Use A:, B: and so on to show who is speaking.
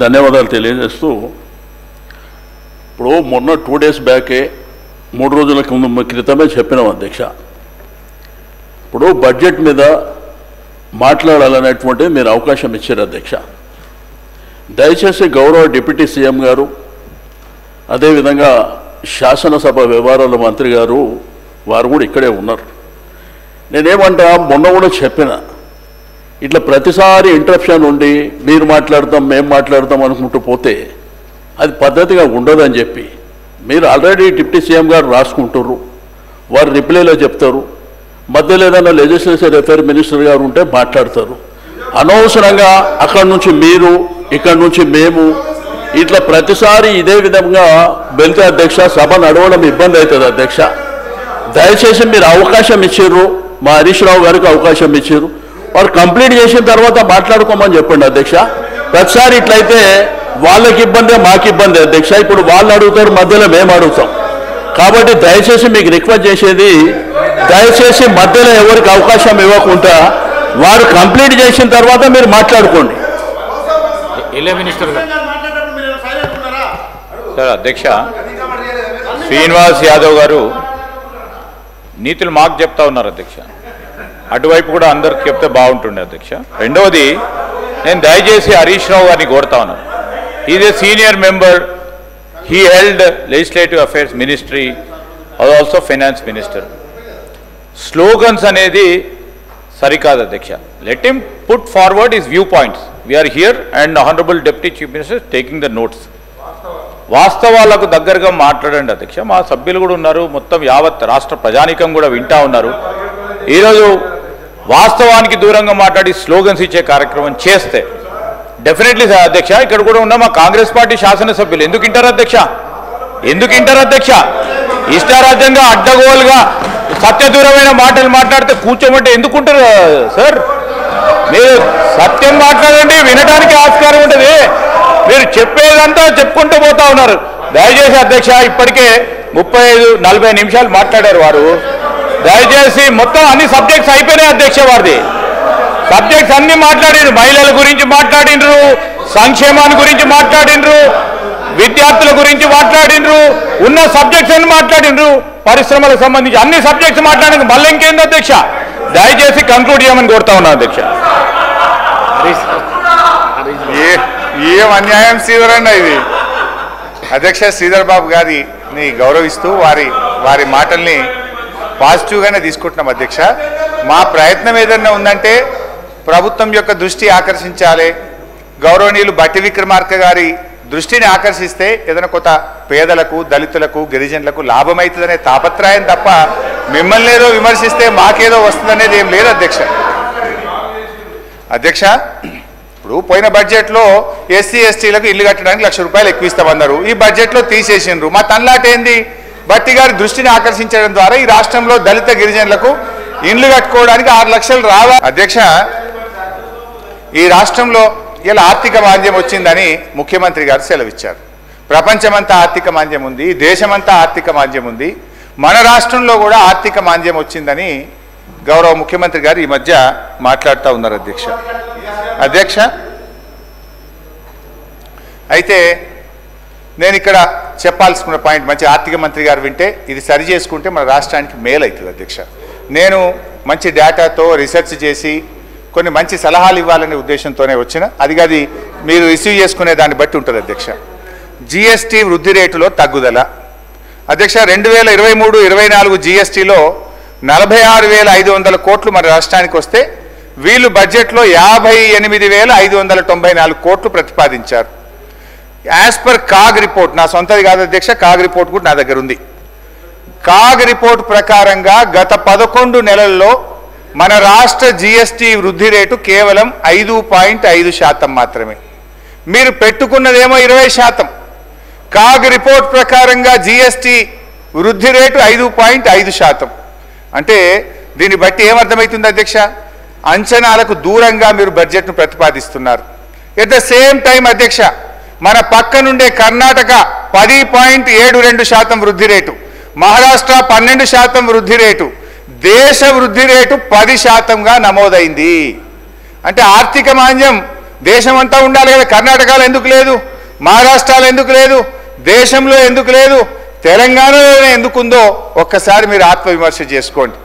A: ధన్యవాదాలు తెలియజేస్తూ ఇప్పుడు మొన్న 2 days బ్యాకే 3 రోజుల క్రితమే చెప్పినాం అధ్యక్ష. ఇప్పుడు బడ్జెట్ మీద మాట్లాడాలనేటువంటి మీరు అవకాశం ఇచ్చారు అధ్యక్ష. దయచేసి గౌరవ డిప్యూటీ సీఎం గారు, అదేవిధంగా శాసనసభ వ్యవహారాల మంత్రి గారు వారు కూడా ఇక్కడే ఉన్నారు. నేనేమంటా మొన్న కూడా చెప్పిన, ఇట్లా ప్రతిసారి ఇంటరప్షన్ ఉండి మీరు మాట్లాడతాం మేము మాట్లాడతాం అనుకుంటూ పోతే అది పద్ధతిగా ఉండదని చెప్పి, మీరు ఆల్రెడీ డిప్యూటీ సీఎం గారు రాసుకుంటారు, వారు రిప్లైలో చెప్తారు, మధ్యలో ఏదైనా లెజిస్లేటివ్ అఫైర్ మినిస్టర్ గారు ఉంటే మాట్లాడతారు. అనవసరంగా అక్కడి నుంచి మీరు ఇక్కడి నుంచి మేము ఇట్లా ప్రతిసారి ఇదే విధంగా వెళ్తే అధ్యక్ష సభ నడవడం ఇబ్బంది అవుతుంది అధ్యక్ష. దయచేసి మీరు అవకాశం ఇచ్చారు, మా హరీష్ రావు గారికి అవకాశం ఇచ్చారు, వారు కంప్లీట్ చేసిన తర్వాత మాట్లాడుకోమని చెప్పండి అధ్యక్ష. ప్రతిసారి ఇట్లయితే వాళ్ళకి ఇబ్బందే మాకు ఇబ్బంది అధ్యక్ష. ఇప్పుడు వాళ్ళు అడుగుతారు, మధ్యలో మేము అడుగుతాం. కాబట్టి దయచేసి మీకు రిక్వెస్ట్ చేసేది, దయచేసి మధ్యలో ఎవరికి అవకాశం ఇవ్వకుండా వారు కంప్లీట్ చేసిన తర్వాత మీరు మాట్లాడుకోండి.
B: సార్ అధ్యక్ష, శ్రీనివాస్ యాదవ్ గారు నీతులు మాకు చెప్తా ఉన్నారు అధ్యక్ష. అటువైపు కూడా అందరికి చెప్తే బాగుంటుండే అధ్యక్ష. రెండవది, నేను దయచేసి హరీష్ రావు గారిని కోరుతా ఉన్నాను. Is a senior member, he held legislative affairs ministry, also finance minister. Slogans అనేది సరికాదు అధ్యక్ష. Let him put forward his view points. We are here and honourable deputy chief minister taking the notes. వాస్తవాలకు దగ్గరగా మాట్లాడండి అధ్యక్ష. మా సభ్యులు కూడా ఉన్నారు, మొత్తం యావత్ రాష్ట్ర ప్రజానీకం కూడా వింటా ఉన్నారు. ఈరోజు వాస్తవానికి దూరంగా మాట్లాడి స్లోగన్స్ ఇచ్చే కార్యక్రమం చేస్తే డెఫినెట్లీ సార్ అధ్యక్ష, ఇక్కడ కూడా ఉన్న మా కాంగ్రెస్ పార్టీ శాసనసభ్యులు ఎందుకు వింటారు అధ్యక్ష? ఎందుకు వింటారు అధ్యక్ష? ఇష్టారాజ్యంగా అడ్డగోలుగా సత్యదూరమైన మాటలు మాట్లాడితే కూర్చోమంటే ఎందుకుంటారు సార్? మీరు సత్యం మాట్లాడండి, వినడానికి ఆస్కారం ఉంటుంది. మీరు చెప్పేదంతా చెప్పుకుంటూ పోతా ఉన్నారు. దయచేసి అధ్యక్ష, ఇప్పటికే 35-40 నిమిషాలు మాట్లాడారు వారు. దయచేసి మొత్తం అన్ని సబ్జెక్ట్స్ అయిపోయినాయి అధ్యక్ష. వారిది సబ్జెక్ట్స్ అన్ని మాట్లాడిండ్రు. మహిళల గురించి మాట్లాడిండ్రు, సంక్షేమాన్ని గురించి మాట్లాడిండ్రు, విద్యార్థుల గురించి మాట్లాడిండ్రు, ఉన్న సబ్జెక్ట్స్ అన్ని మాట్లాడిండ్రు, పరిశ్రమలకు సంబంధించి అన్ని సబ్జెక్ట్స్ మాట్లాడింది. మళ్ళీ ఇంకేంది అధ్యక్ష? దయచేసి కంక్లూడ్ చేయమని కోరుతా ఉన్నాను అధ్యక్ష.
C: ఏం అన్యాయం శ్రీధర్ అండి ఇది. అధ్యక్ష, శ్రీధర్ బాబు గారిని గౌరవిస్తూ వారి మాటల్ని పాజిటివ్గానే తీసుకుంటున్నాం అధ్యక్ష. మా ప్రయత్నం ఏదన్నా ఉందంటే ప్రభుత్వం యొక్క దృష్టి ఆకర్షించాలి, గౌరవనీయులు బట్టి విక్రమార్క గారి దృష్టిని ఆకర్షిస్తే ఏదైనా కొత్త పేదలకు, దళితులకు, గిరిజనులకు లాభమవుతుందనే తాపత్రయం తప్ప మిమ్మల్ని ఏదో విమర్శిస్తే మాకేదో వస్తుందనేది ఏం లేదు అధ్యక్ష. అధ్యక్ష, ఇప్పుడు పోయిన బడ్జెట్లో ఎస్సీ ఎస్టీలకు ఇల్లు కట్టడానికి 1,00,000 రూపాయలు ఎక్కువ ఇస్తామన్నారు. ఈ బడ్జెట్లో తీసేసిండ్రు. మా తన్లాట ఏంది? బట్టి గారి దృష్టిని ఆకర్షించడం ద్వారా ఈ రాష్ట్రంలో దళిత గిరిజనులకు ఇండ్లు కట్టుకోవడానికి 6 లక్షలు రావాలి. అధ్యక్ష, ఈ రాష్ట్రంలో ఇలా ఆర్థిక మాంద్యం వచ్చిందని ముఖ్యమంత్రి గారు సెలవిచ్చారు. ప్రపంచమంతా ఆర్థిక మాంద్యం ఉంది, దేశమంతా ఆర్థిక మాంద్యం ఉంది, మన రాష్ట్రంలో కూడా ఆర్థిక మాంద్యం వచ్చిందని గౌరవ ముఖ్యమంత్రి గారు ఈ మధ్య మాట్లాడుతూ ఉన్నారు అధ్యక్ష. అధ్యక్ష, అయితే నేను ఇక్కడ చెప్పాల్సుకున్న పాయింట్, మంచి ఆర్థిక మంత్రి గారు వింటే ఇది సరి చేసుకుంటే మన రాష్ట్రానికి మేలు అవుతుంది అధ్యక్ష. నేను మంచి డేటాతో రీసెర్చ్ చేసి కొన్ని మంచి సలహాలు ఇవ్వాలనే ఉద్దేశంతోనే వచ్చిన, అది మీరు రిసీవ్ చేసుకునే దాన్ని బట్టి ఉంటుంది అధ్యక్ష. జిఎస్టీ వృద్ధి రేటులో తగ్గుదల అధ్యక్ష. 2023-24 జిఎస్టీలో 46,500 కోట్లు మన రాష్ట్రానికి వస్తే వీళ్ళు బడ్జెట్లో 58,594 కోట్లు ప్రతిపాదించారు. యాజ్ పర్ కాగ్ రిపోర్ట్, నా సొంతది కాదు అధ్యక్ష, కాగ్ రిపోర్ట్ కూడా నా దగ్గర ఉంది. కాగ్ రిపోర్ట్ ప్రకారంగా గత 11 నెలల్లో మన రాష్ట్ర జిఎస్టీ వృద్ధి రేటు కేవలం 5.5% మాత్రమే. మీరు పెట్టుకున్నదేమో 20%. కాగ్ రిపోర్ట్ ప్రకారంగా జిఎస్టీ వృద్ధి రేటు 5.5%. అంటే దీన్ని బట్టి ఏమర్థమవుతుంది అధ్యక్ష? అంచనాలకు దూరంగా మీరు బడ్జెట్ను ప్రతిపాదిస్తున్నారు. ఎట్ ద సేమ్ టైం అధ్యక్ష, మన పక్క నుండే కర్ణాటక 10.72% వృద్ధి రేటు, మహారాష్ట్ర 12% వృద్ధి రేటు, దేశ వృద్ధి రేటు 10%గా నమోదైంది. అంటే ఆర్థిక మాంద్యం దేశం అంతా ఉండాలి కదా, కర్ణాటకలో ఎందుకు లేదు, మహారాష్ట్రలో ఎందుకు లేదు, దేశంలో ఎందుకు లేదు, తెలంగాణలోనే ఎందుకుందో ఒక్కసారి మీరు ఆత్మవిమర్శ చేసుకోండి.